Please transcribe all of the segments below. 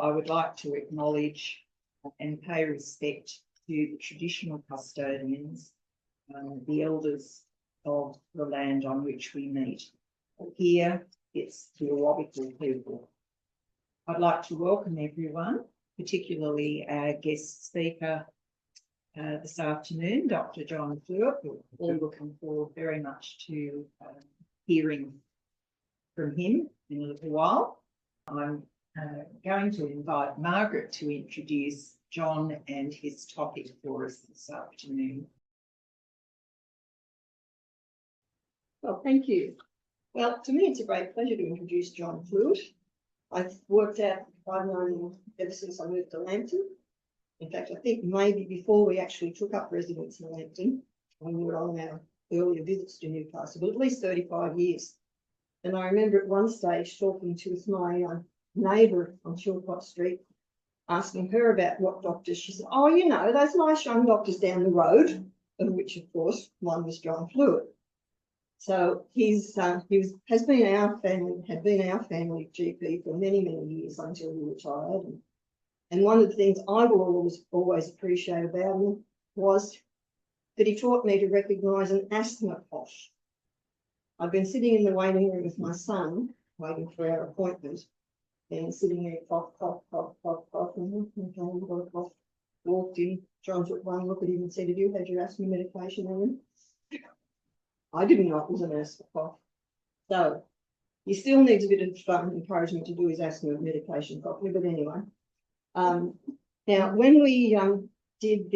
I would like to acknowledge and pay respect to the traditional custodians, the elders of the land on which we meet. Here, it's the Awabakal people. I'd like to welcome everyone, particularly our guest speaker this afternoon, Dr. John Fluit. We're all looking forward very much to hearing from him in a little while. I'm going to invite Margaret to introduce John and his topic for us this afternoon. Well, thank you. Well, to me, it's a great pleasure to introduce John Fluit. I've known him ever since I moved to Lambton. In fact, I think maybe before we actually took up residence in Lambton, when we were on our earlier visits to Newcastle, but at least 35 years. And I remember at one stage talking to my neighbour on Chilcott Street, asking her about what doctors. She said, "Oh, you know, those nice young doctors down the road," of which, of course, one was John Fluit. So had been our family GP for many, many years until he retired. And one of the things I will always appreciate about him was that he taught me to recognise an asthma cough. I've been sitting in the waiting room with my son, waiting for our appointment, and sitting there, cough, cough, cough, cough, cough, and cough. Walked in, John took one look at him and said, "Have you had your asthma medication, Ellen?" I didn't know it was an asthma cough. So he still needs a bit of encouragement to do his asthma medication properly, but anyway. Now, when we did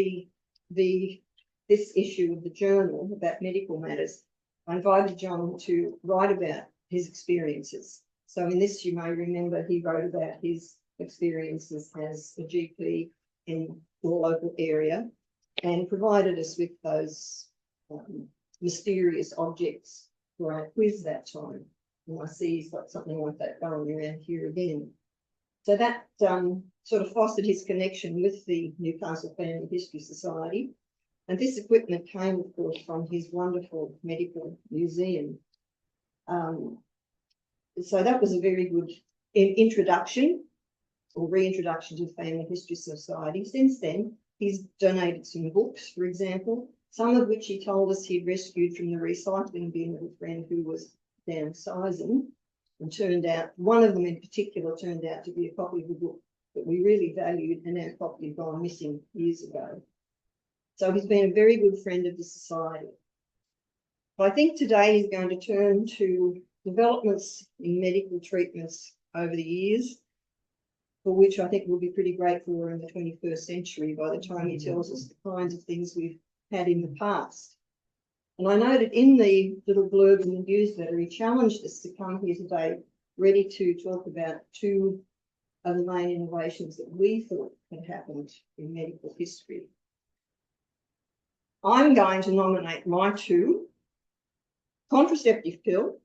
this issue of the journal about medical matters, I invited John to write about his experiences. So in this, you may remember, he wrote about his experiences as a GP in the local area and provided us with those mysterious objects for our quiz that time. And I see he's got something like that going around here again. So that sort of fostered his connection with the Newcastle Family History Society. And this equipment came, of course, from his wonderful medical museum. So that was a very good introduction or reintroduction to the Family History Society. Since then, he's donated some books, for example, some of which he told us he'd rescued from the recycling bin of a friend who was downsizing. And turned out, one of them in particular turned out to be a copy of the book that we really valued, and our copy had gone missing years ago. So he's been a very good friend of the Society. But I think today he's going to turn to developments in medical treatments over the years, for which I think we'll be pretty grateful we're in the 21st century by the time he tells us the kinds of things we've had in the past. And I noted in the little blurb in the newsletter, he challenged us to come here today ready to talk about two of the main innovations that we thought had happened in medical history. I'm going to nominate my two: contraceptive pill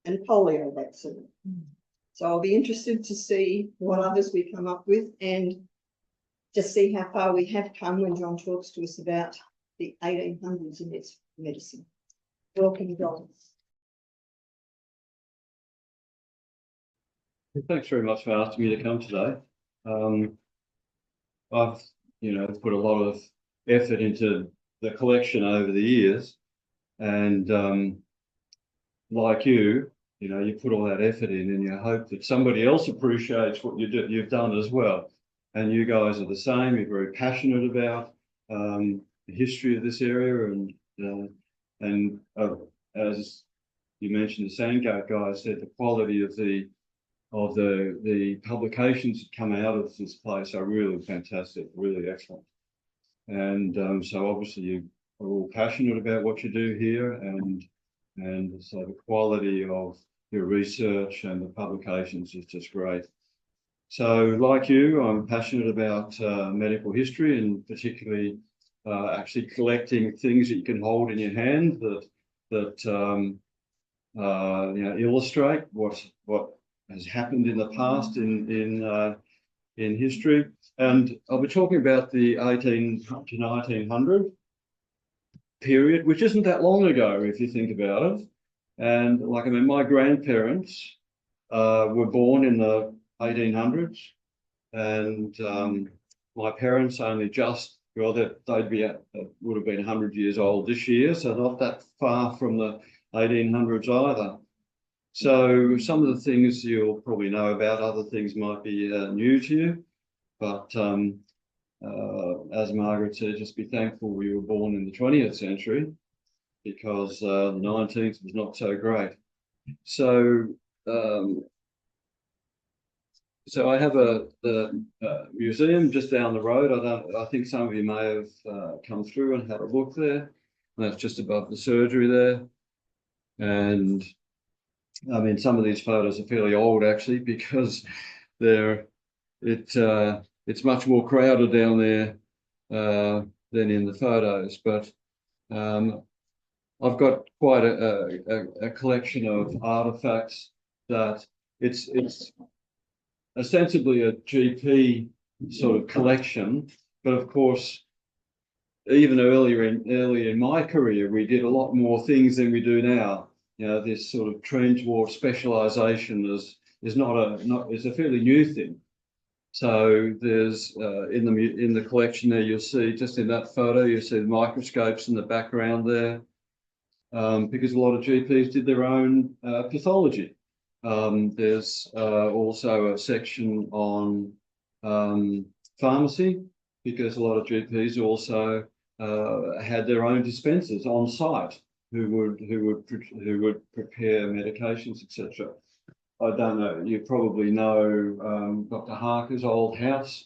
and polio vaccine. So I'll be interested to see what others we come up with and just see how far we have come when John talks to us about the 1800s in its medicine. Welcome, John. Thanks very much for asking me to come today. I've, put a lot of effort into the collection over the years, and like you put all that effort in, and you hope that somebody else appreciates what you've done as well. And you guys are the same. You're very passionate about the history of this area, and as you mentioned, the Sandgate guys said, the quality of the publications that come out of this place are really fantastic, really excellent. And so obviously you are all passionate about what you do here, and so the quality of your research and the publications is just great. So like you, I'm passionate about medical history, and particularly actually collecting things that you can hold in your hand that illustrate what has happened in the past in history. And I'll be talking about the 18 to 1900 period, which isn't that long ago if you think about it. And my grandparents were born in the 1800s, and my parents only just, well, they'd be would have been 100 years old this year, so not that far from the 1800s either. So some of the things you'll probably know about, other things might be new to you, but as Margaret said, just be thankful we were born in the 20th century, because the 19th was not so great. So so I have the museum just down the road. I think some of you may have come through and had a look there. And that's just above the surgery there. And I mean, some of these photos are fairly old actually, because it's much more crowded down there than in the photos. But I've got quite a collection of artifacts that it's ostensibly a GP sort of collection, but of course, even earlier in my career, we did a lot more things than we do now. You know, this sort of trend towards specialisation is a fairly new thing. So there's in the collection there, you'll see just in that photo, you see the microscopes in the background there, because a lot of GPs did their own pathology. There's also a section on pharmacy, because a lot of GPs also had their own dispensers on site who would prepare medications, etc. I don't know. You probably know Dr. Harker's old house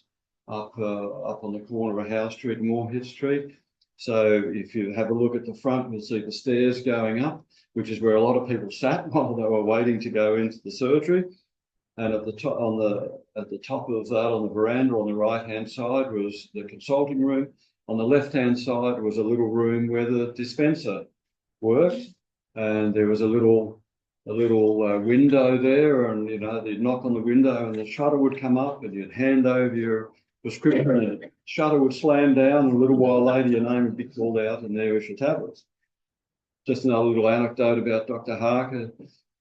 up on the corner of Howe Street and Moorhead Street. So if you have a look at the front, you'll see the stairs going up, which is where a lot of people sat while they were waiting to go into the surgery. And at the top, of that, on the veranda on the right-hand side, was the consulting room. On the left-hand side was a little room where the dispenser worked, and there was a little window there, and you know, you'd knock on the window and the shutter would come up, and you'd hand over your prescription, and the shutter would slam down, and a little while later your name would be called out, and there was your tablets. Just another little anecdote about Dr. Harker.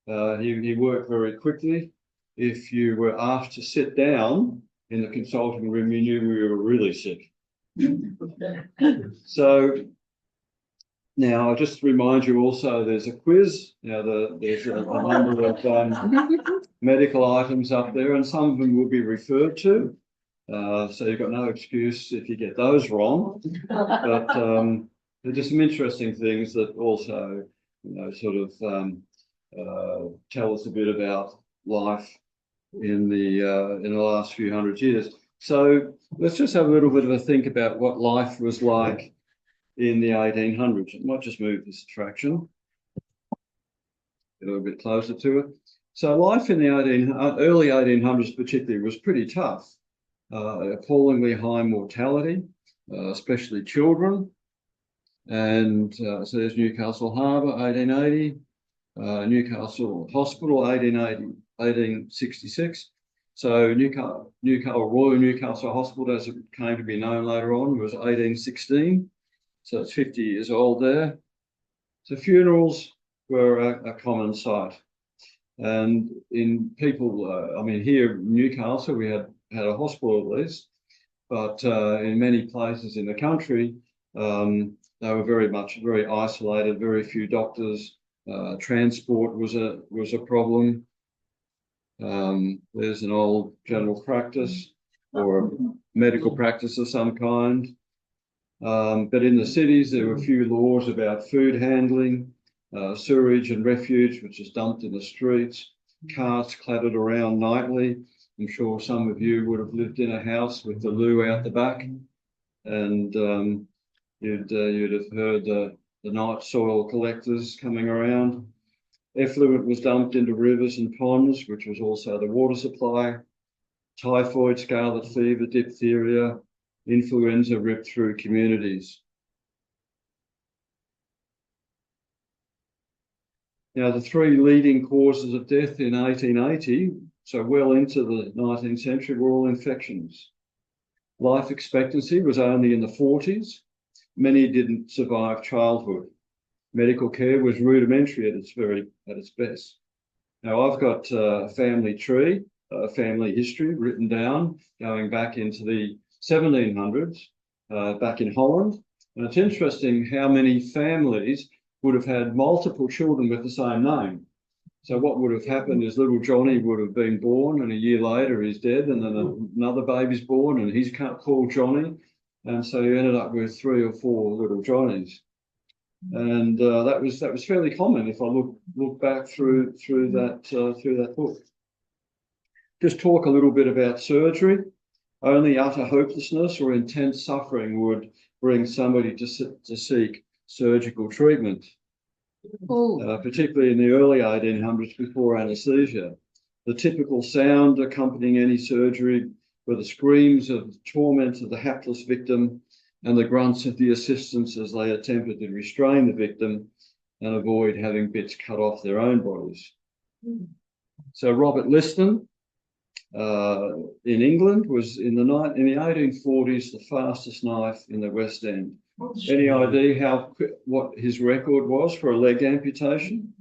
He worked very quickly. If you were asked to sit down in the consulting room, you knew we were really sick. So now I'll just remind you also, there's a quiz. Now there's a number of medical items up there, and some of them will be referred to. So you've got no excuse if you get those wrong. But there are just some interesting things that also, you know, sort of tell us a bit about life in the last few hundred years. So let's just have a little bit of a think about what life was like in the 1800s. I might just move this attraction a little bit closer to it. So life in the early 1800s particularly was pretty tough. Appallingly high mortality, especially children. And so there's Newcastle Harbour, 1880, Newcastle Hospital, 1866. So Royal Newcastle Hospital, as it came to be known later on, was 1816. So it's 50 years old there. So funerals were a common sight. And in people, I mean, here in Newcastle, we had a hospital at least, but in many places in the country, they were very isolated, very few doctors. Transport was a problem. There's an old general practice or a medical practice of some kind. But in the cities, there were a few laws about food handling, sewage and refuse, which is dumped in the streets, carts clattered around nightly. I'm sure some of you would have lived in a house with the loo out the back, and you'd have heard the night soil collectors coming around. Effluent was dumped into rivers and ponds, which was also the water supply. Typhoid, scarlet fever, diphtheria, influenza ripped through communities. Now, the three leading causes of death in 1880, so well into the 19th century, were all infections. Life expectancy was only in the 40s. Many didn't survive childhood. Medical care was rudimentary at its best. Now, I've got a family tree, family history written down, going back into the 1700s, back in Holland. And it's interesting how many families would have had multiple children with the same name. So what would have happened is little Johnny would have been born, and a year later he's dead, and then another baby's born, and he's called Johnny. And so you ended up with 3 or 4 little Johnnies. And that was fairly common if I look back through that book. Just talk a little bit about surgery. Only utter hopelessness or intense suffering would bring somebody to seek surgical treatment, particularly in the early 1800s before anaesthesia. The typical sound accompanying any surgery were the screams of torment of the hapless victim and the grunts of the assistants as they attempted to restrain the victim and avoid having bits cut off their own bodies. So Robert Liston in England was in the 1840s the fastest knife in the West End. Any idea what his record was for a leg amputation?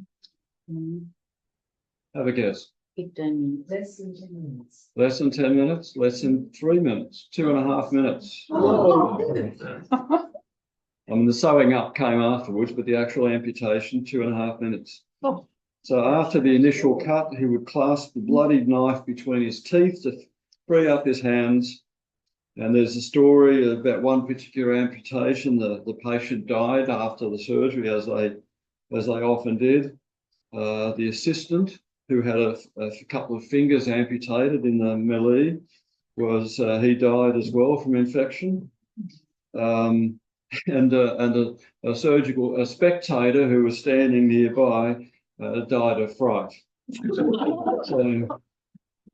Have a guess. 15 minutes. Less than 10 minutes. Less than 10 minutes? Less than 3 minutes, 2.5 minutes. I mean, the sewing up came afterwards, but the actual amputation, 2.5 minutes. So after the initial cut, he would clasp the bloodied knife between his teeth to free up his hands. And there's a story about one particular amputation. The patient died after the surgery, as they often did. The assistant, who had a couple of fingers amputated in the melee, he died as well from infection. And a spectator who was standing nearby died of fright. So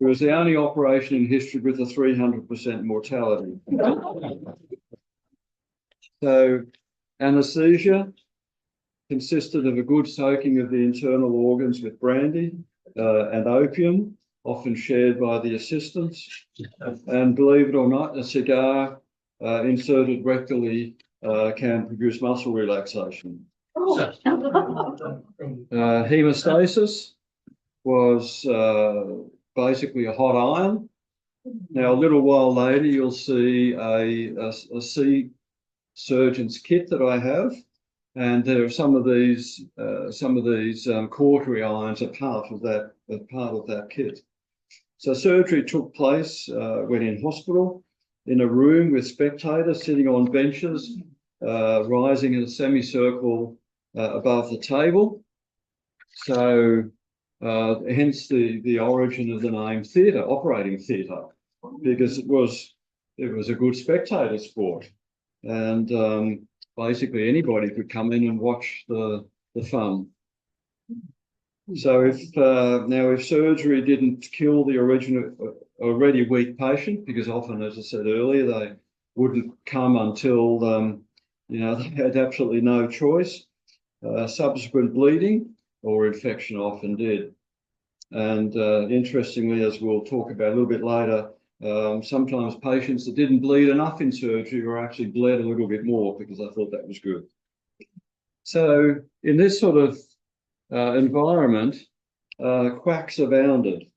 it was the only operation in history with a 300% mortality. So anaesthesia consisted of a good soaking of the internal organs with brandy and opium, often shared by the assistants. And believe it or not, a cigar inserted rectally can produce muscle relaxation. Hemostasis was basically a hot iron. Now, a little while later, you'll see a sea surgeon's kit that I have, and there are some of these cautery irons are part of that kit. So surgery took place when in hospital, in a room with spectators sitting on benches, rising in a semicircle above the table. So hence the origin of the name theatre, operating theatre, because it was a good spectator sport, and basically anybody could come in and watch the fun. So if surgery didn't kill the already weak patient, because often, as I said earlier, they wouldn't come until they had absolutely no choice. Subsequent bleeding or infection often did. And interestingly, as we'll talk about a little bit later, sometimes patients that didn't bleed enough in surgery were actually bled a little bit more because I thought that was good. So in this sort of environment, quacks abounded.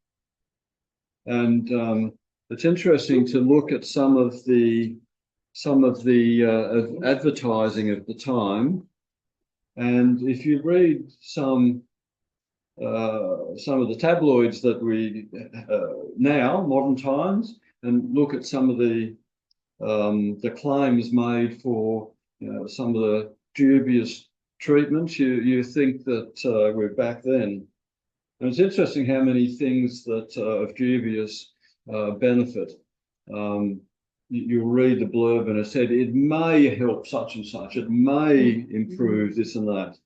And it's interesting to look at some of the advertising of the time. And if you read some of the tabloids that we now, modern times, and look at some of the claims made for some of the dubious treatments, you think that we're back then. And it's interesting how many things that of dubious benefit. You'll read the blurb and it said it may help such and such, it may improve this and that.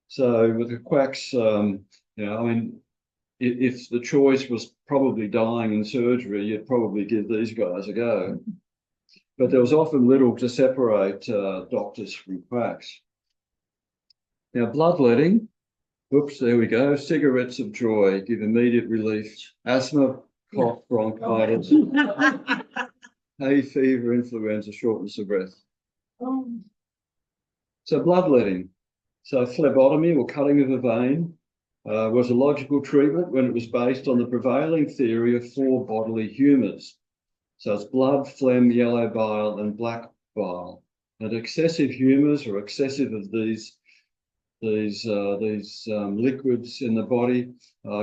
So with the quacks, I mean, if the choice was probably dying in surgery, you'd probably give these guys a go. But there was often little to separate doctors from quacks. Now, bloodletting, oops, there we go. Cigarettes of joy give immediate relief. Asthma, cough, bronchitis, hay fever, influenza, shortness of breath. So bloodletting. So phlebotomy or cutting of a vein was a logical treatment when it was based on the prevailing theory of four bodily humours. So it's blood, phlegm, yellow bile, and black bile. And excessive humours or excessive of these liquids in the body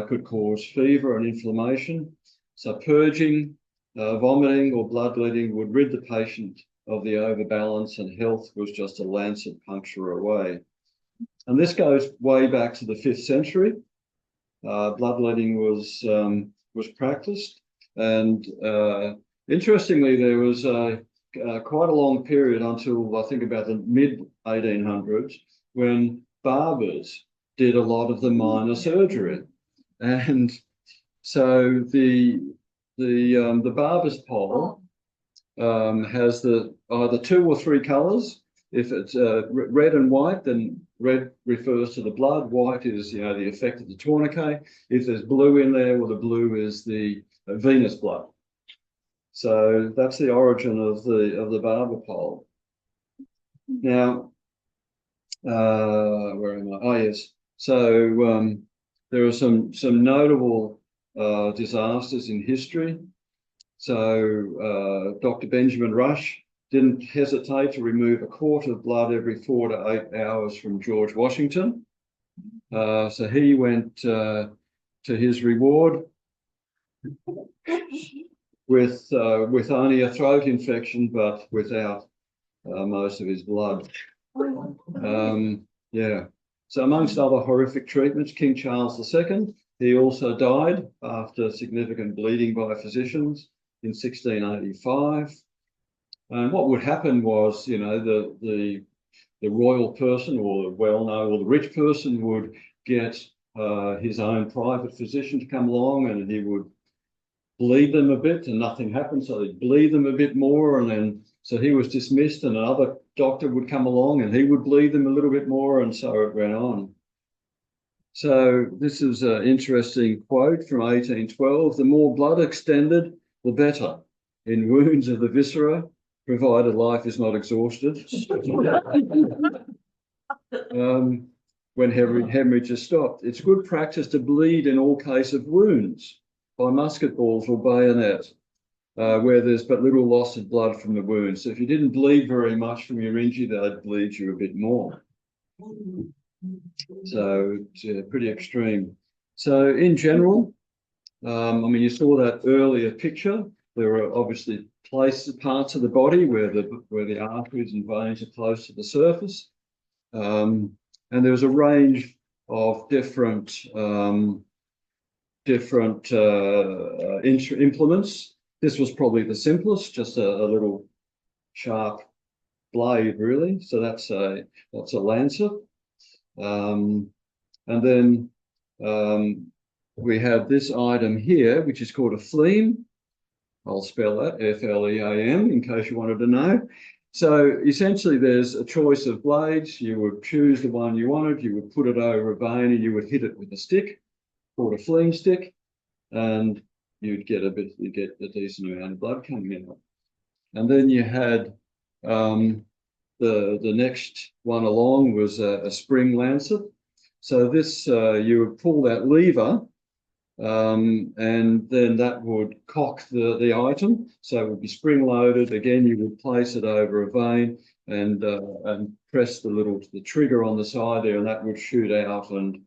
could cause fever and inflammation. So purging, vomiting or bloodletting would rid the patient of the overbalance, and health was just a lancet puncture away. And this goes way back to the 5th century. Bloodletting was practiced, and interestingly, there was quite a long period until I think about the mid 1800s when barbers did a lot of the minor surgery, and so the barber's pole has either 2 or 3 colours. If it's red and white, then red refers to the blood. White is, the effect of the tourniquet. If there's blue in there, well, the blue is the venous blood. So that's the origin of the barber pole. Now, where am I? Oh, yes. So there are some notable disasters in history. So Dr. Benjamin Rush didn't hesitate to remove a quart of blood every 4 to 8 hours from George Washington. So he went to his reward with only a throat infection, but without most of his blood. Yeah. So amongst other horrific treatments, King Charles II, he also died after significant bleeding by physicians in 1685. And what would happen was, the royal person or the well-known or the rich person would get his own private physician to come along, and he would bleed them a bit and nothing happened. So they'd bleed them a bit more, and then so he was dismissed, and another doctor would come along and he would bleed them a little bit more, and so it went on. So this is an interesting quote from 1812. The more blood extended, the better in wounds of the viscera, provided life is not exhausted. When hemorrhage is stopped. It's good practice to bleed in all case of wounds by musket balls or bayonet, where there's but little loss of blood from the wound. So if you didn't bleed very much from your injury, they'd bleed you a bit more. So it's pretty extreme. So in general, you saw that earlier picture. There are obviously parts of the body where the arteries and veins are close to the surface, and there was a range of different implements. This was probably the simplest, just a little sharp blade, really. So that's a lancet, and then we have this item here, which is called a phleem. I'll spell that, F-L-E-A-M, in case you wanted to know. So essentially there's a choice of blades. You would choose the one you wanted, you would put it over a vein, and you would hit it with a stick called a phleem stick, and you'd get a decent amount of blood coming out. And then you had the next one along was a spring lancet. So this, you would pull that lever, and then that would cock the item. So it would be spring loaded. Again, you would place it over a vein and press the trigger on the side there, and that would shoot out and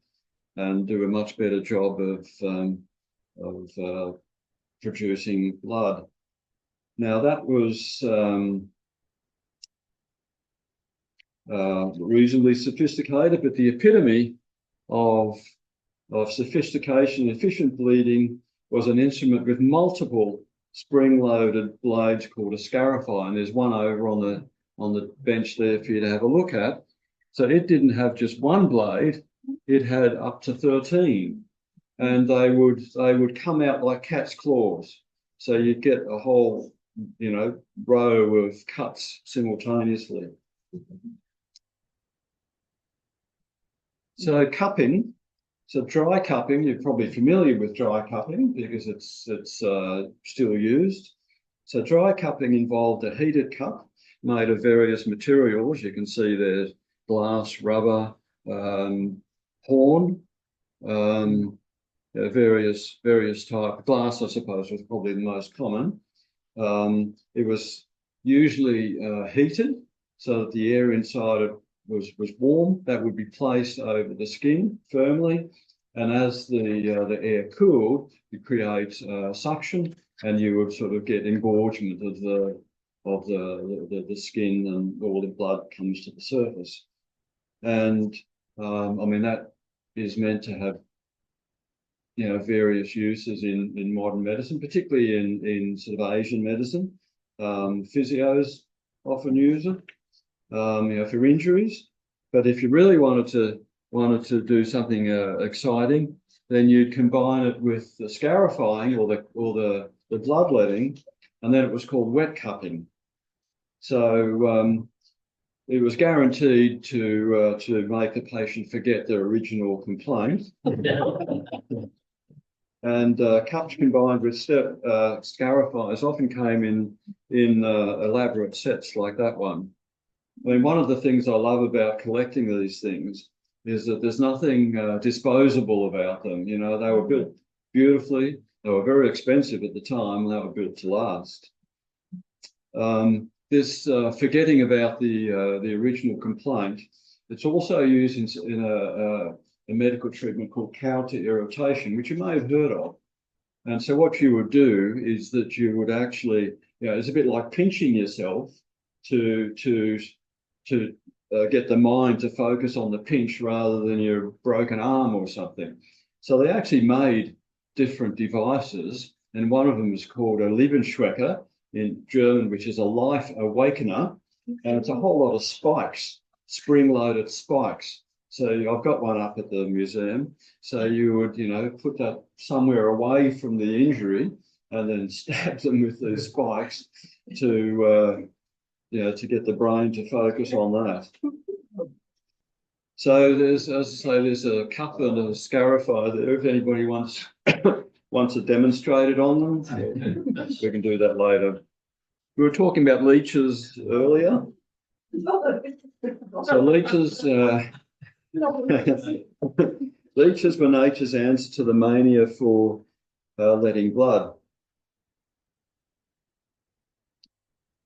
do a much better job of producing blood. Now that was reasonably sophisticated, but the epitome of sophistication, efficient bleeding, was an instrument with multiple spring-loaded blades called a scarifier, and there's one over on the bench there for you to have a look at. So it didn't have just one blade; it had up to 13, and they would come out like cat's claws. So you'd get a whole, row of cuts simultaneously. So cupping. So dry cupping, you're probably familiar with dry cupping because it's still used. So dry cupping involved a heated cup made of various materials. You can see there's glass, rubber, horn, various type. Glass, I suppose, was probably the most common. It was usually heated so that the air inside it was warm. That would be placed over the skin firmly, and as the air cooled, you create suction, and you would sort of get engorgement of the skin, and all the blood comes to the surface. And I mean, that is meant to have, you know, various uses in modern medicine, particularly in sort of Asian medicine. Physios often use it, you know, for injuries. But if you really wanted to do something exciting, then you'd combine it with the scarifying or the bloodletting, and then it was called wet cupping. So it was guaranteed to make the patient forget their original complaint. And cups combined with scarifiers often came in elaborate sets like that one. I mean, one of the things I love about collecting these things is that there's nothing disposable about them. You know, they were built beautifully. They were very expensive at the time, and they were built to last. This forgetting about the original complaint, it's also used in a medical treatment called counter irritation, which you may have heard of. And so what you would do is that you would actually, you know, it's a bit like pinching yourself to get the mind to focus on the pinch rather than your broken arm or something. So they actually made different devices, and one of them is called a Lebensschwecker in German, which is a life awakener, and it's a whole lot of spikes, spring-loaded spikes. So I've got one up at the museum. So you would, you know, put that somewhere away from the injury and then stab them with these spikes to, you know, to get the brain to focus on that. So there's, as I say, there's a cup and a scarifier there. If anybody wants it demonstrated on them, we can do that later. We were talking about leeches earlier. So leeches. Leeches were nature's answer to the mania for letting blood.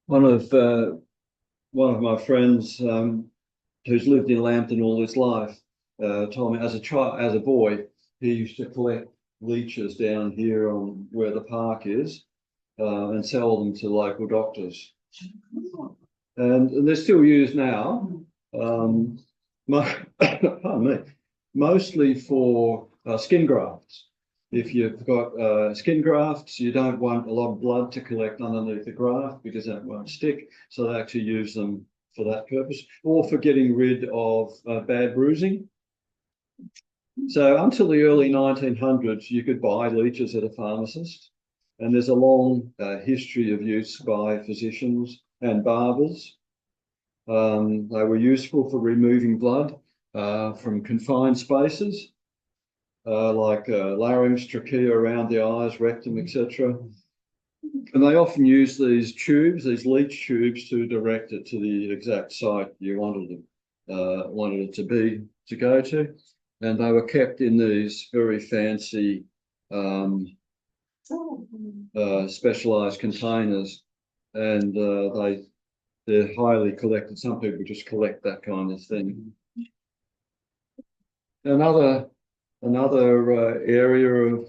One of my friends who's lived in Lambton all his life told me as a boy, he used to collect leeches down here on where the park is and sell them to local doctors. And they're still used now. Pardon me, mostly for skin grafts. If you've got skin grafts, you don't want a lot of blood to collect underneath the graft because that won't stick. So they actually use them for that purpose, or for getting rid of bad bruising. So until the early 1900s, you could buy leeches at a pharmacist, and there's a long history of use by physicians and barbers. They were useful for removing blood from confined spaces, like larynx, trachea, around the eyes, rectum, etc. And they often use these tubes, these leech tubes, to direct it to the exact site you wanted it to go to. And they were kept in these very fancy specialized containers, and they're highly collected. Some people just collect that kind of thing. Another area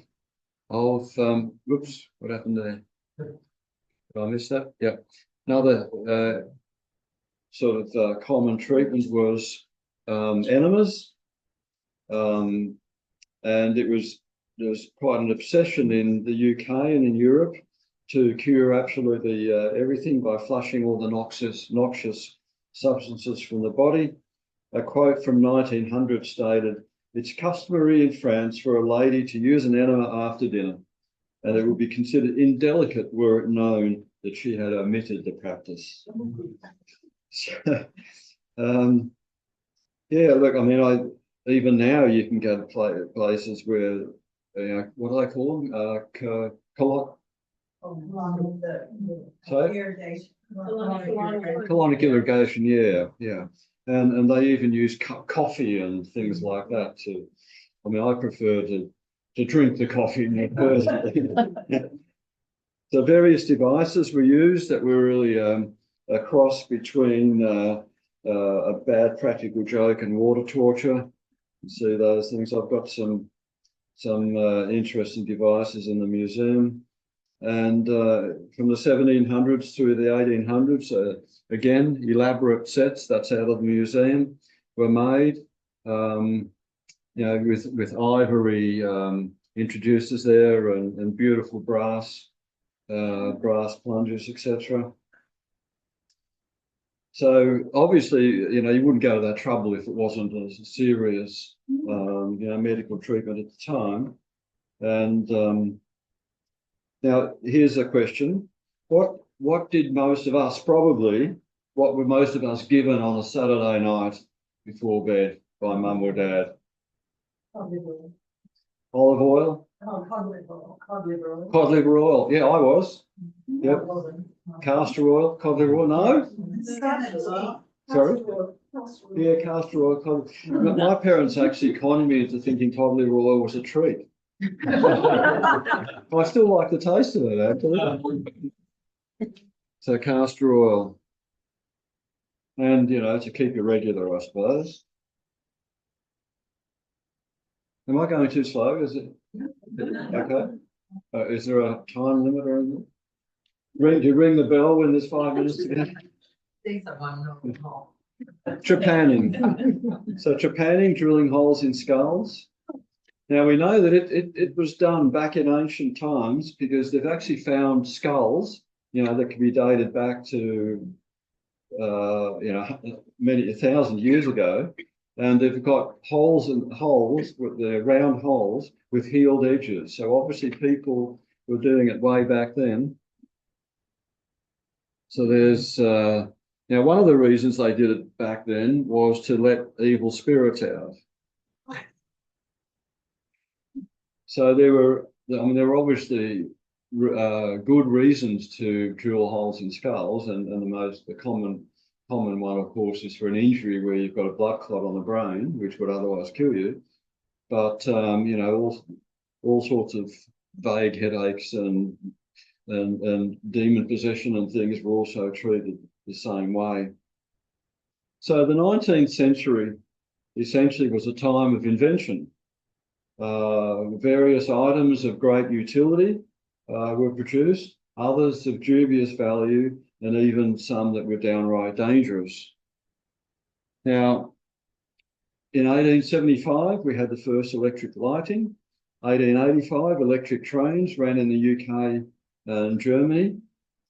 of whoops, what happened there? Did I miss that? Yeah. Another sort of common treatment was enemas, and there was quite an obsession in the UK and in Europe to cure absolutely everything by flushing all the noxious substances from the body. A quote from 1900 stated, "It's customary in France for a lady to use an enema after dinner, and it would be considered indelicate were it known that she had omitted the practice." So, yeah, look, I mean, even now you can go to places where, you know, what do they call them? Colonic irrigation, yeah. And they even use coffee and things like that I mean, I prefer to drink the coffee personally. So various devices were used that were really a cross between a bad practical joke and water torture. You see those things. I've got some interesting devices in the museum. And from the 1700s through the 1800s, again, elaborate sets, that's out of the museum, were made, with ivory introducers there and beautiful brass plungers, etc. So obviously, you wouldn't go to that trouble if it wasn't a serious, medical treatment at the time. And now here's a question: what did most of us what were most of us given on a Saturday night before bed by mum or dad? Olive oil. Olive oil? Oh, cod liver oil. Cod liver oil. Cod liver oil. Yeah, I was. Yep. I wasn't. Castor oil, cod liver oil. No? Sorry? Yeah, castor oil. My parents actually conned me into thinking cod liver oil was a treat. I still like the taste of it, actually. So castor oil. And, to keep you regular, I suppose. Am I going too slow? Is it? Okay. Is there a time limit or anything? Do you ring the bell when there's 5 minutes to go? Trepanning. So trepanning, drilling holes in skulls. Now we know that it was done back in ancient times because they've actually found skulls, that can be dated back to, many 1,000 years ago. And they've got holes with the round holes with healed edges. So obviously people were doing it way back then. So there's, one of the reasons they did it back then was to let evil spirits out. So there were obviously good reasons to drill holes in skulls, and the common one, of course, is for an injury where you've got a blood clot on the brain, which would otherwise kill you. But all sorts of vague headaches and demon possession and things were also treated the same way. So the 19th century essentially was a time of invention. Various items of great utility were produced, others of dubious value, and even some that were downright dangerous. Now, in 1875, we had the first electric lighting. 1885, electric trains ran in the UK and Germany,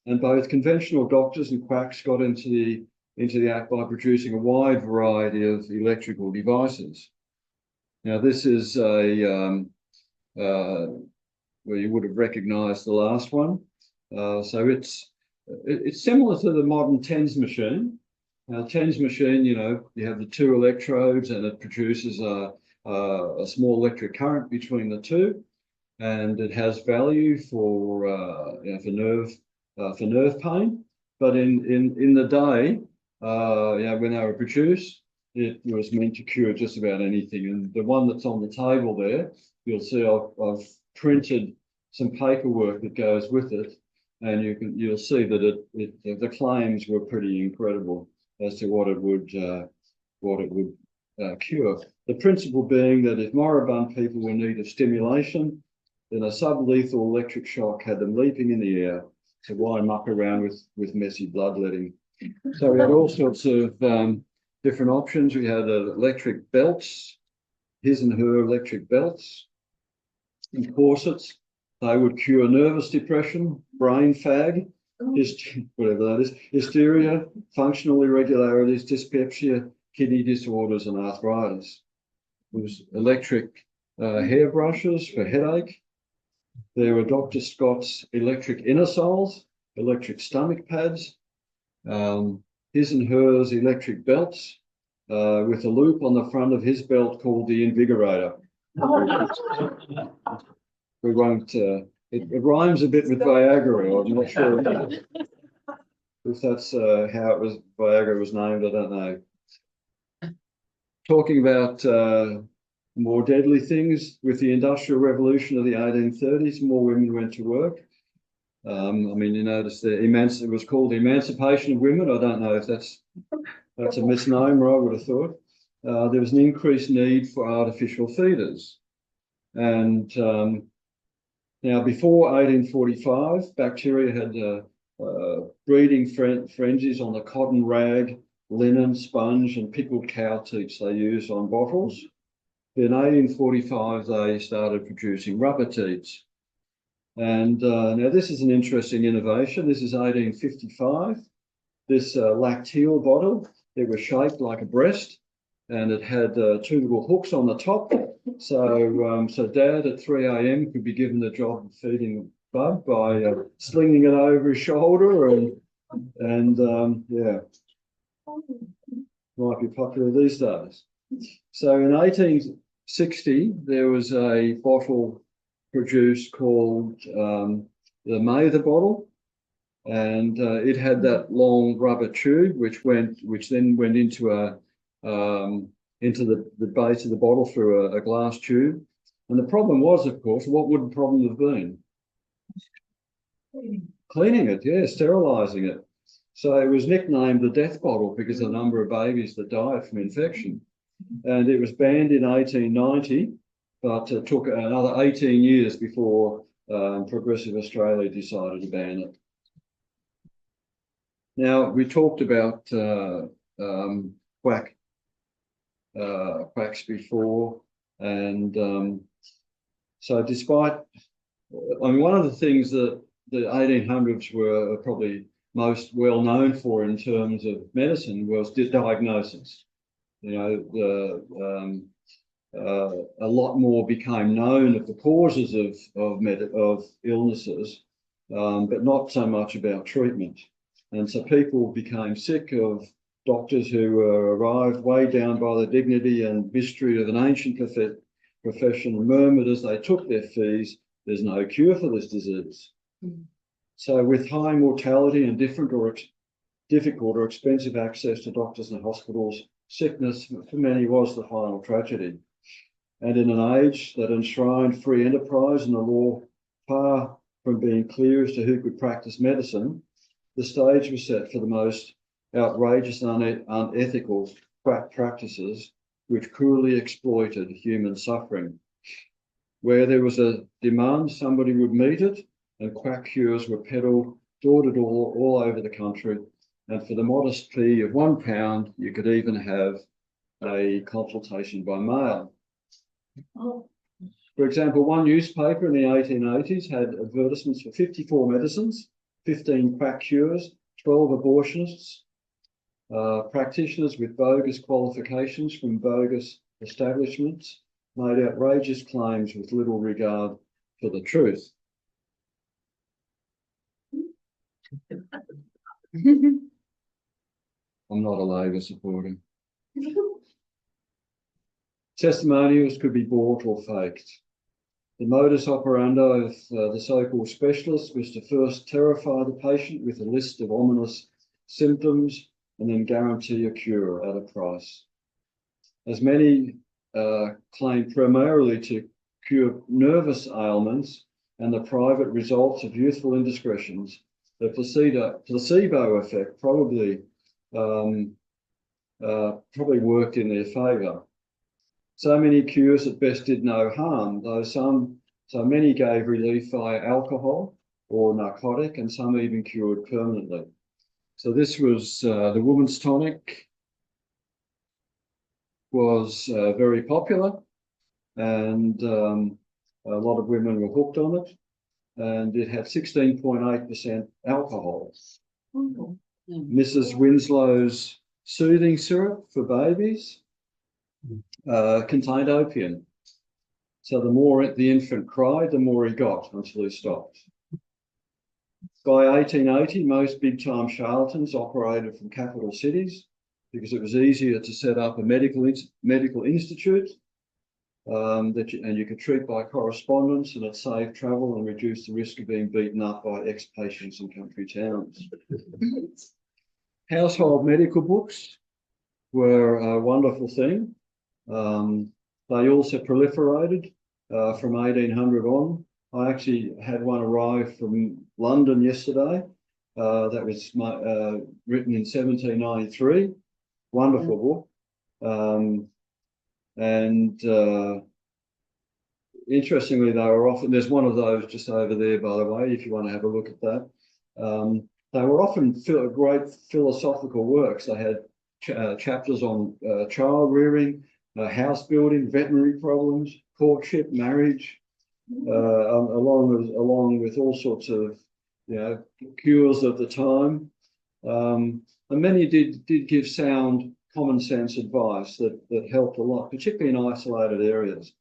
and both conventional doctors and quacks got into the act by producing a wide variety of electrical devices. Now, this is where you would have recognised the last one. So it's similar to the modern TENS machine. Now, TENS machine, you have the two electrodes, and it produces a small electric current between the two, and it has value for nerve pain. But in the day, when they were produced, it was meant to cure just about anything. And the one that's on the table there, you'll see I've printed some paperwork that goes with it, and you'll see that the claims were pretty incredible as to what it would cure. The principle being that if moribund people were in need of stimulation, then a sublethal electric shock had them leaping in the air. So why muck around with messy bloodletting? So we had all sorts of different options. We had electric belts, his and her electric belts, and corsets. They would cure nervous depression, brain fag, whatever that is, hysteria, functional irregularities, dyspepsia, kidney disorders, and arthritis. There was electric hair brushes for headache. There were Dr. Scott's electric inner soles, electric stomach pads, his and hers electric belts, with a loop on the front of his belt called the invigorator. We won't, it rhymes a bit with Viagra. I'm not sure if that's how Viagra was named, I don't know. Talking about more deadly things. With the Industrial Revolution of the 1830s, more women went to work. I mean, you notice it was called the Emancipation of Women. I don't know if that's a misnomer, I would have thought. There was an increased need for artificial feeders. And now, before 1845, bacteria had breeding frenzies on the cotton rag, linen, sponge, and pickled cow teats they used on bottles. In 1845, they started producing rubber teats. And now this is an interesting innovation. This is 1855. This lacteal bottle, it was shaped like a breast, and it had two little hooks on the top. So Dad at 3 a.m. could be given the job of feeding bub by slinging it over his shoulder, and yeah, might be popular these days. So in 1860, there was a bottle produced called the Mather bottle, and it had that long rubber tube which then went into the base of the bottle through a glass tube. And the problem was, of course, what would the problem have been? Cleaning it, yeah, sterilising it. So it was nicknamed the death bottle because of the number of babies that died from infection. And it was banned in 1890, but it took another 18 years before Progressive Australia decided to ban it. Now, we talked about quacks before, and so despite, I mean, one of the things that the 1800s were probably most well known for in terms of medicine was diagnosis. You know, a lot more became known of the causes of illnesses, but not so much about treatment. And so people became sick of doctors who arrived way down by the dignity and mystery of an ancient profession and murmured as they took their fees, there's no cure for this disease. So with high mortality and difficult or expensive access to doctors and hospitals, sickness for many was the final tragedy. And in an age that enshrined free enterprise and the law far from being clear as to who could practice medicine, the stage was set for the most outrageous and unethical quack practices which cruelly exploited human suffering. Where there was a demand, somebody would meet it, and quack cures were peddled door to door all over the country. And for the modest fee of £1, you could even have a consultation by mail. For example, one newspaper in the 1880s had advertisements for 54 medicines, 15 quack cures, 12 abortionists, practitioners with bogus qualifications from bogus establishments made outrageous claims with little regard for the truth. I'm not a Labor supporter. Testimonials could be bought or faked. The modus operandi of the so-called specialist was to first terrify the patient with a list of ominous symptoms and then guarantee a cure at a price. As many claim primarily to cure nervous ailments and the private results of youthful indiscretions, the placebo effect probably worked in their favour. So many cures at best did no harm, though so many gave relief via alcohol or narcotic, and some even cured permanently. So this was the woman's tonic was very popular, and a lot of women were hooked on it, and it had 16.8% alcohol. Mrs. Winslow's soothing syrup for babies contained opium. So the more the infant cried, the more he got until he stopped. By 1880, most big-time charlatans operated from capital cities because it was easier to set up a medical institute and you could treat by correspondence, and it saved travel and reduced the risk of being beaten up by ex-patients in country towns. Household medical books were a wonderful thing. they also proliferated from 1800 on. I actually had one arrive from London yesterday. That was written in 1793. Wonderful book. Interestingly, they were often, there's one of those just over there, by the way, if you want to have a look at that. They were often great philosophical works. They had chapters on child rearing, house building, veterinary problems, courtship, marriage, along with all sorts of cures of the time. And many did give sound common sense advice that helped a lot, particularly in isolated areas.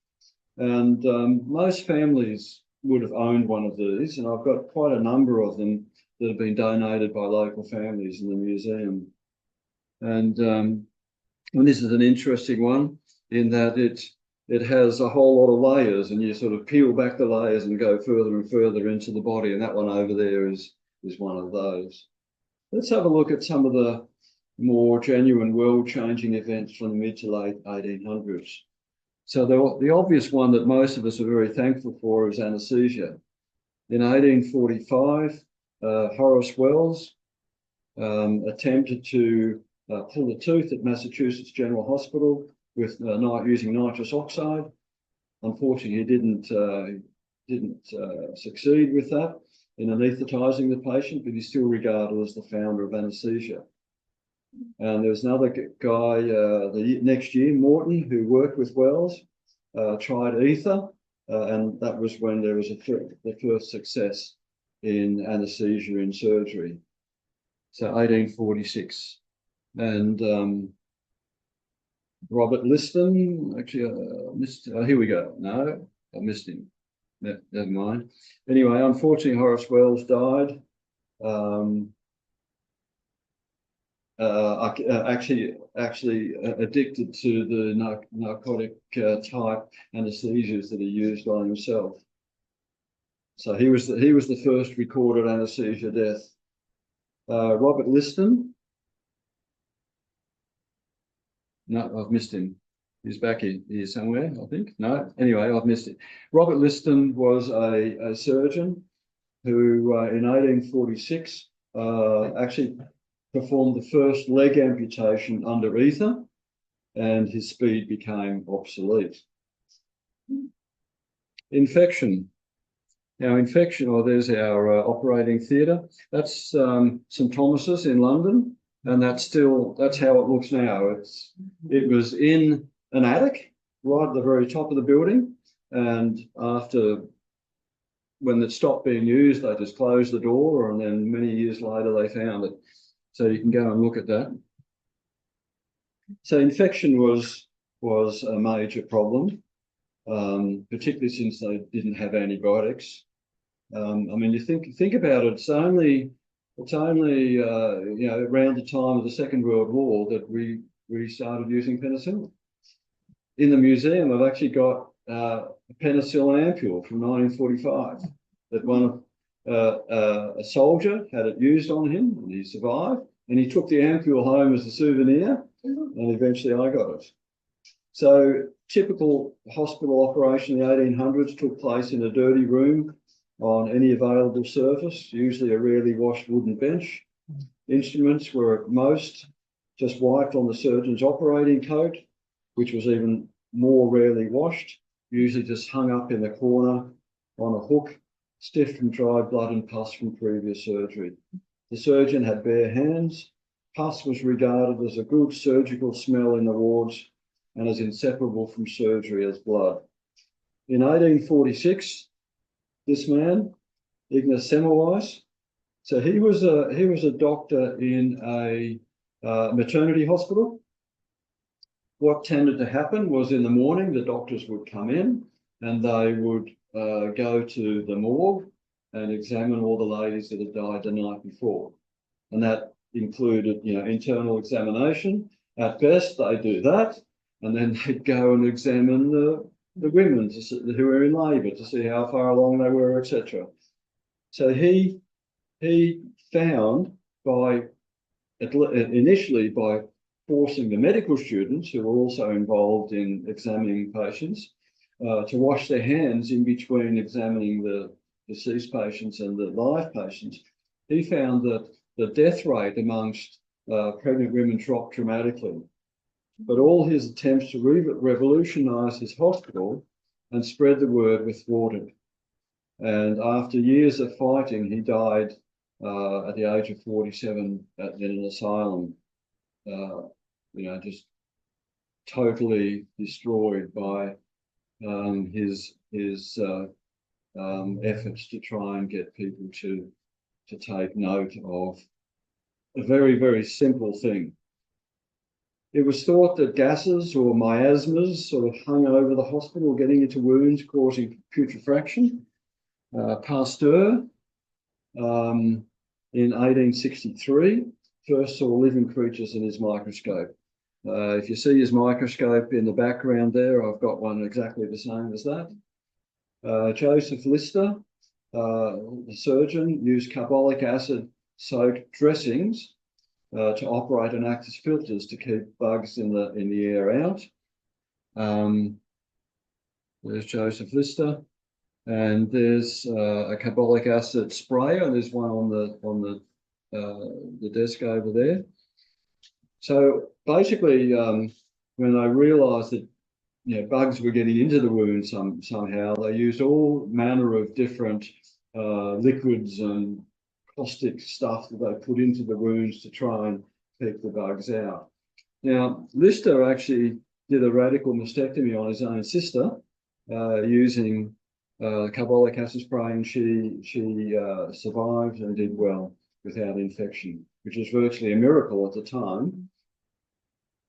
And most families would have owned one of these, and I've got quite a number of them that have been donated by local families in the museum. And this is an interesting one in that it has a whole lot of layers, and you sort of peel back the layers and go further and further into the body. And that one over there is one of those. Let's have a look at some of the more genuine world-changing events from the mid to late 1800s. So the obvious one that most of us are very thankful for is anaesthesia. In 1845, Horace Wells attempted to pull a tooth at Massachusetts General Hospital with using nitrous oxide. Unfortunately, he didn't succeed with that in anaesthetising the patient, but he's still regarded as the founder of anaesthesia. And there was another guy the next year, Morton, who worked with Wells, tried ether, and that was when there was the first success in anaesthesia in surgery. So 1846. And Robert Liston, actually, missed, here we go. No, I missed him. Never mind. Anyway, unfortunately, Horace Wells died. Actually addicted to the narcotic type anaesthesias that he used on himself. So he was the first recorded anaesthesia death. Robert Liston. No, I've missed him. He's back here somewhere, I think. No, anyway, I've missed it. Robert Liston was a surgeon who, in 1846, actually performed the first leg amputation under ether, and his speed became obsolete. Infection. Now, there's our operating theatre. That's St Thomas's in London, and that's how it looks now. It was in an attic right at the very top of the building, and when it stopped being used, they just closed the door, and then many years later they found it. So you can go and look at that. So infection was a major problem, particularly since they didn't have antibiotics. I mean, you think about it. It's only around the time of the Second World War that we started using penicillin. In the museum, I've actually got a penicillin ampule from 1945 that a soldier had it used on him, and he survived, and he took the ampule home as a souvenir, and eventually I got it. So typical hospital operation in the 1800s took place in a dirty room on any available surface, usually a rarely washed wooden bench. Instruments were at most just wiped on the surgeon's operating coat, which was even more rarely washed, usually just hung up in the corner on a hook, stiff from dried blood and pus from previous surgery. The surgeon had bare hands. Pus was regarded as a good surgical smell in the wards and as inseparable from surgery as blood. In 1846, this man, Ignaz Semmelweis, so he was a doctor in a maternity hospital. What tended to happen was in the morning, the doctors would come in and they would go to the morgue and examine all the ladies that had died the night before. And that included, internal examination. At best, they do that. And then they'd go and examine the women who were in labour to see how far along they were, etc. So he found initially by forcing the medical students, who were also involved in examining patients, to wash their hands in between examining the deceased patients and the live patients. He found that the death rate amongst pregnant women dropped dramatically. But all his attempts to revolutionise his hospital and spread the word were thwarted. And after years of fighting, he died at the age of 47 in an asylum, just totally destroyed by his efforts to try and get people to take note of a very, very simple thing. It was thought that gases or miasmas sort of hung over the hospital, getting into wounds, causing putrefaction. Pasteur, in 1863, first saw living creatures in his microscope. If you see his microscope in the background there, I've got one exactly the same as that. Joseph Lister, the surgeon, used carbolic acid soaked dressings to operate and act as filters to keep bugs in the air out. There's Joseph Lister, and there's a carbolic acid sprayer. There's one on the desk over there. So basically, when I realised that bugs were getting into the wound somehow, they used all manner of different liquids and caustic stuff that they put into the wounds to try and keep the bugs out. Now, Lister actually did a radical mastectomy on his own sister using carbolic acid spray, and she survived and did well without infection, which was virtually a miracle at the time.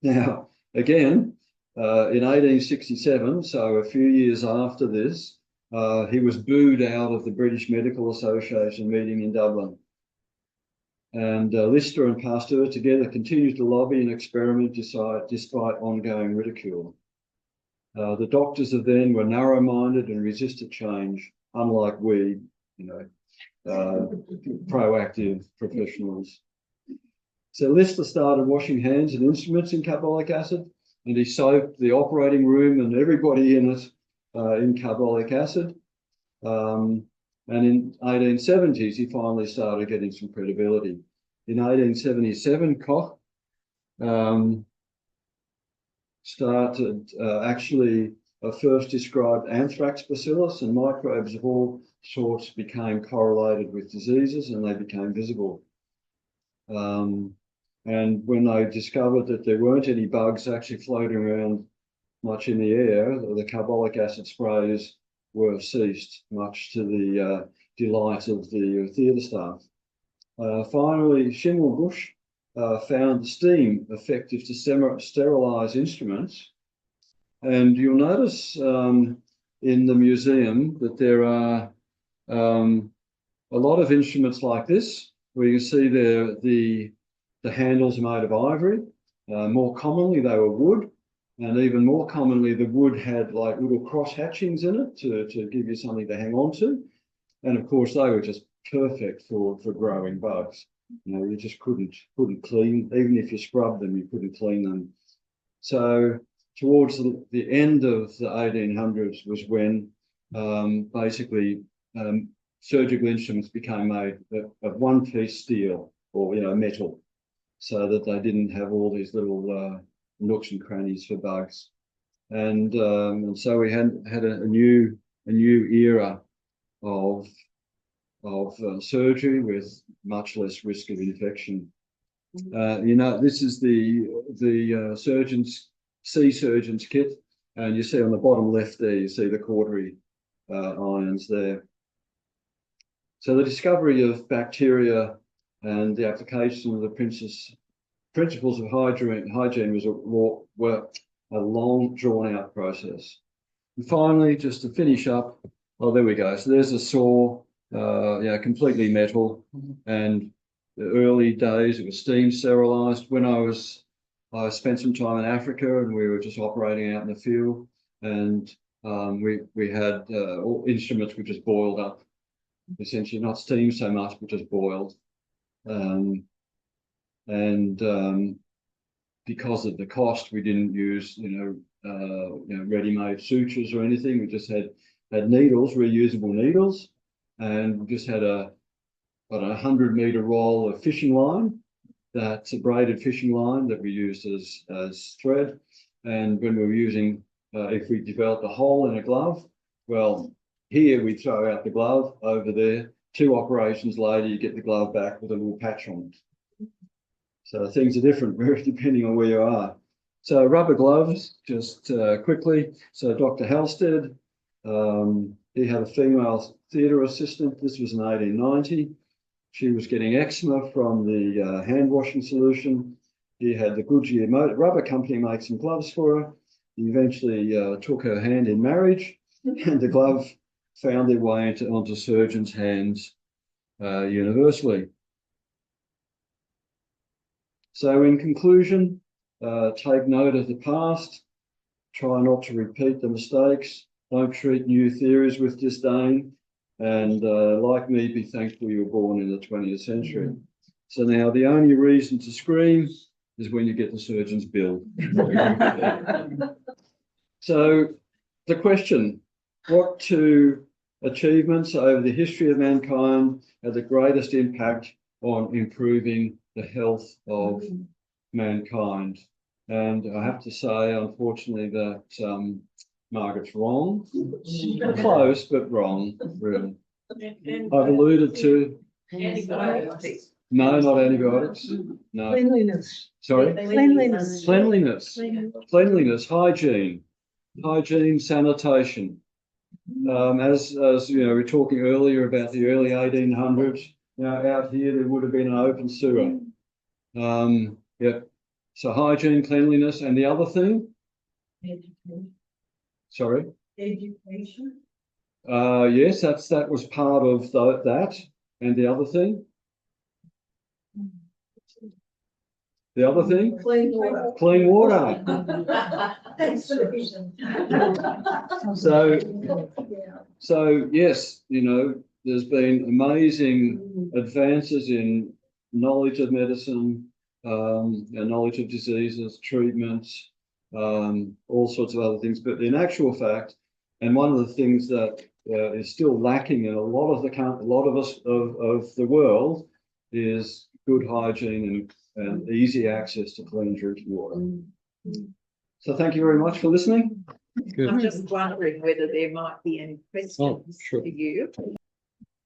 Now, again, in 1867, so a few years after this, he was booed out of the British Medical Association meeting in Dublin. And Lister and Pasteur together continued to lobby and experiment despite ongoing ridicule. The doctors of then were narrow-minded and resisted change, unlike we, proactive professionals. So Lister started washing hands and instruments in carbolic acid, and he soaked the operating room and everybody in it in carbolic acid. And in 1870s, he finally started getting some credibility. In 1877, Koch started first described anthrax bacillus, and microbes of all sorts became correlated with diseases, and they became visible. And when they discovered that there weren't any bugs actually floating around much in the air, the carbolic acid sprays were ceased, much to the delight of the theatre staff. Finally, Schimmelbusch found steam effective to sterilise instruments. And you'll notice in the museum that there are a lot of instruments like this, where you can see the handles are made of ivory. More commonly, they were wood. And even more commonly, the wood had like little cross hatchings in it to give you something to hang on to. And of course, they were just perfect for growing bugs. You just couldn't clean, even if you scrubbed them, you couldn't clean them. So towards the end of the 1800s was when basically surgical instruments became made of one-piece steel or metal, so that they didn't have all these little nooks and crannies for bugs, and so we had a new era of surgery with much less risk of infection. This is the surgeon's kit, and you see on the bottom left there, you see the cautery irons there. So the discovery of bacteria and the application of the principles of hygiene were a long, drawn-out process. And finally, just to finish up, there we go. So there's a saw, completely metal. And the early days, it was steam sterilised. When I spent some time in Africa, and we were just operating out in the field, and we had all instruments were just boiled up, essentially not steamed so much, but just boiled. because of the cost, we didn't use, ready-made sutures or anything. We just had needles, reusable needles, and we just had a 100-meter roll of fishing line. That's a braided fishing line that we used as thread. And when we were using, if we developed a hole in a glove, well, here we throw out the glove. Over there, 2 operations later, you get the glove back with a little patch on it. So things are different depending on where you are. So rubber gloves, just quickly. So Dr. Halstead, he had a female theatre assistant. This was in 1890. She was getting eczema from the hand washing solution. He had the Goodyear Rubber Company make some gloves for her. He eventually took her hand in marriage, and the glove found their way onto surgeons' hands universally. So in conclusion, take note of the past, try not to repeat the mistakes, don't treat new theories with disdain, and like me, be thankful you were born in the 20th century. So now the only reason to scream is when you get the surgeon's bill. So the question, what 2 achievements over the history of mankind had the greatest impact on improving the health of mankind? And I have to say, unfortunately, that Margaret's wrong. Close, but wrong, really. I've alluded to... Antibiotics. No, not antibiotics. No. Cleanliness. Sorry? Cleanliness. Cleanliness, hygiene, sanitation. As we're talking earlier about the early 1800s, out here there would have been an open sewer. So hygiene, cleanliness, and the other thing? Education. Sorry? Education. Yes, that was part of that. And the other thing? The other thing? Clean water. Clean water. Thanks for the vision. So yes, there's been amazing advances in knowledge of medicine, and knowledge of diseases, treatments, all sorts of other things. But in actual fact, and one of the things that is still lacking in a lot of the world is good hygiene and easy access to clean drinking water. So thank you very much for listening. Good. I'm just wondering whether there might be any questions sure. for you.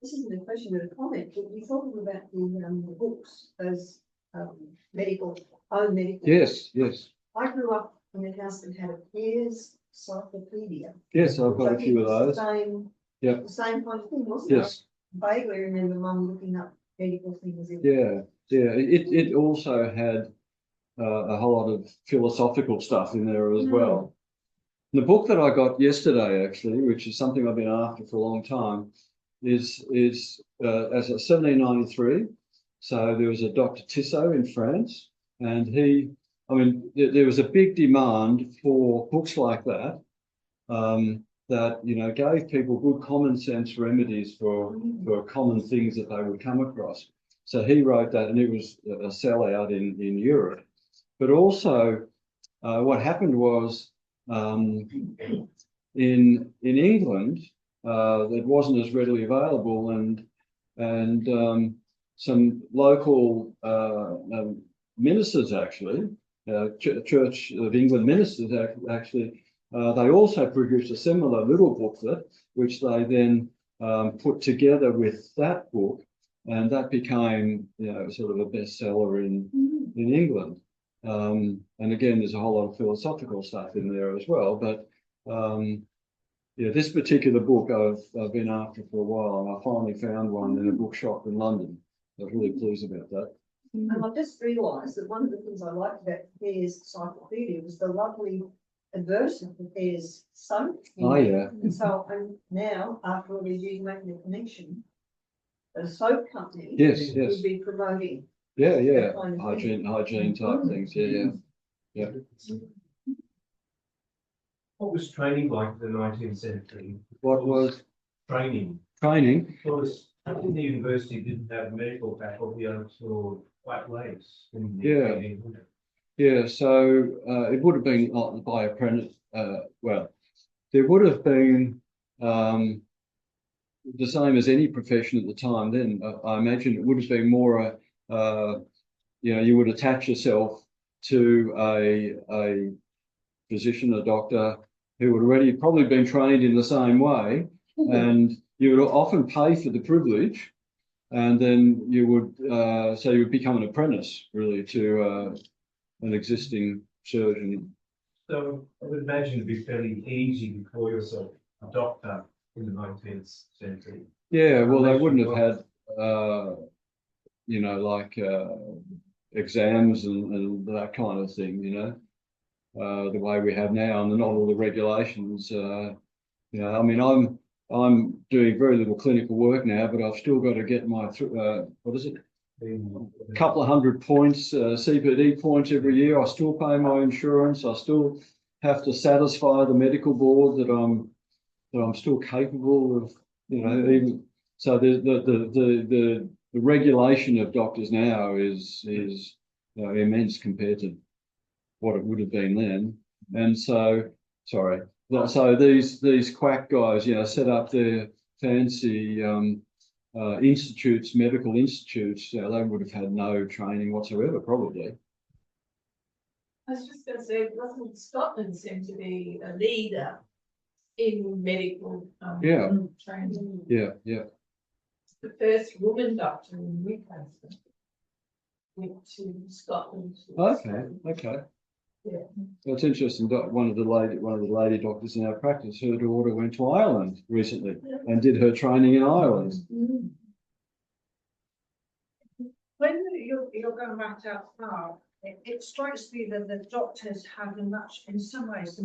This isn't a question but a comment, but we talking about the books, those medical. Yes. I grew up in a house that had a Pear's Encyclopedia. Yes, I've got a few of those. The same kind of thing, wasn't it? Yes. I vaguely remember Mum looking up medical things. Yeah. It also had a whole lot of philosophical stuff in there as well. The book that I got yesterday, actually, which is something I've been after for a long time, is as a 1793. So there was a Dr. Tissot in France, and there was a big demand for books like that, that gave people good common sense remedies for common things that they would come across. So he wrote that, and it was a sellout in Europe. But also, what happened was in England, it wasn't as readily available, and some local ministers actually, Church of England ministers actually, they also produced a similar little booklet, which they then put together with that book, and that became sort of a bestseller in England. And again, there's a whole lot of philosophical stuff in there as well. But this particular book I've been after for a while, and I finally found one in a bookshop in London. I was really pleased about that. And I just realised that one of the things I liked about Pear's Encyclopedia was the lovely advertisement for Pear's soap. Oh yeah. And so I'm now, after all these years making a connection, a soap company Yes. would be promoting. Yeah. Kind of Hygiene type things. Yeah. What was training like in the 19th century? What was Training? training? Because the university didn't have medical faculty until quite late. In the Yeah. 1800s. Yeah, so it would have been by apprentice. Well, there would have been the same as any profession at the time. Then I imagine it would have been more you would attach yourself to a physician, a doctor who had already probably been trained in the same way, and you would often pay for the privilege, and then you would so you would become an apprentice really to an existing surgeon. So I would imagine it'd be fairly easy to call yourself a doctor in the 19th century. Yeah, well, they Unless wouldn't you have had like exams and that kind of thing, the way we have now, and not all the regulations. I mean, I'm doing very little clinical work now, but I've still got to get my what is it? A couple of hundred points, CPD points every year. I still pay my insurance. I still have to satisfy the medical board that I'm still capable of, even so. The regulation of doctors now is immense compared to what it would have been then. And so, sorry. So these quack guys, set up their fancy institutes, medical institutes. They would have had no training whatsoever, probably. I was just going to say, doesn't Scotland seem to be a leader in medical Yeah. training? Yeah. The first woman doctor in Newcastle went to Scotland. Okay. Yeah. Well, it's interesting. One of the lady doctors in our practice, her daughter went to Ireland recently and did her training in Ireland. Mm. When you're going back that far, it strikes me that the doctors have in some ways, a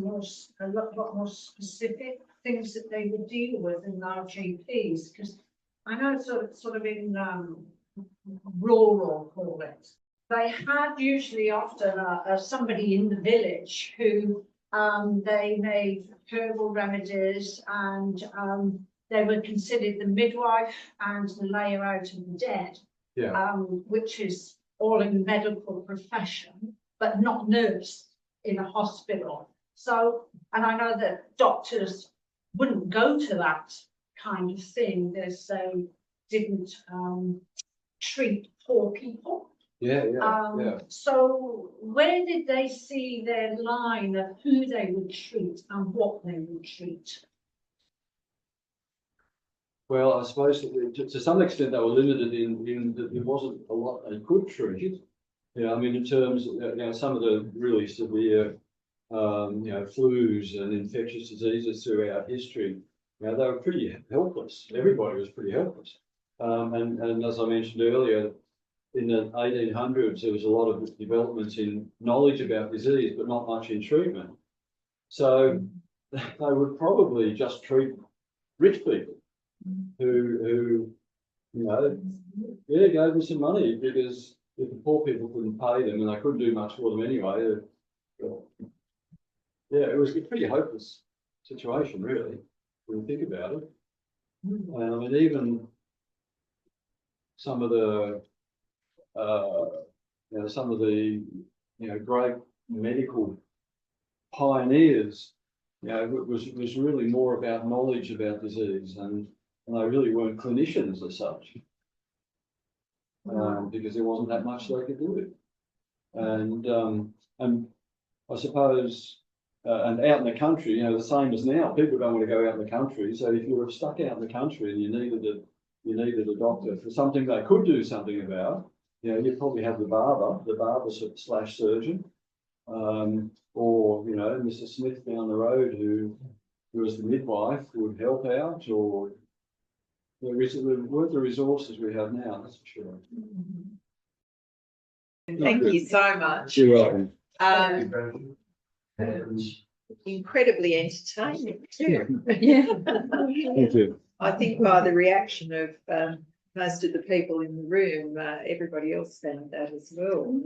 lot more specific things that they would deal with than our GPs, because I know sort of in rural, call it, they had usually often somebody in the village who they made herbal remedies, and they were considered the midwife and the layer out of the dead. Yeah. Which is all in the medical profession, but not nurse in a hospital. So, and I know that doctors wouldn't go to that kind of thing, as they didn't treat poor people. Yeah. So where did they see their line of who they would treat and what they would treat? Well, I suppose to some extent they were limited in that there wasn't a lot they could treat. I mean, in terms of some of the really severe, flus and infectious diseases throughout history, they were pretty helpless. Everybody was pretty helpless. And as I mentioned earlier, in the 1800s, there was a lot of developments in knowledge about disease, but not much in treatment. So they would probably just treat rich people who gave them some money, because if the poor people couldn't pay them and they couldn't do much for them anyway, it was a pretty hopeless situation, really, when you think about it. And even some of the great medical pioneers, it was really more about knowledge about disease, and they really weren't clinicians as such, because there wasn't that much they could do. And I suppose, and out in the country, the same as now, people don't want to go out in the country. So if you were stuck out in the country and you needed a doctor for something they could do something about, you'd probably have the barber slash surgeon, or Mr. Smith down the road who was the midwife would help out, or there weren't the resources we have now, that's for sure. Thank you so much. You're welcome. Incredibly entertaining too. Yeah. Thank you. I think by the reaction of most of the people in the room, everybody else found that as well.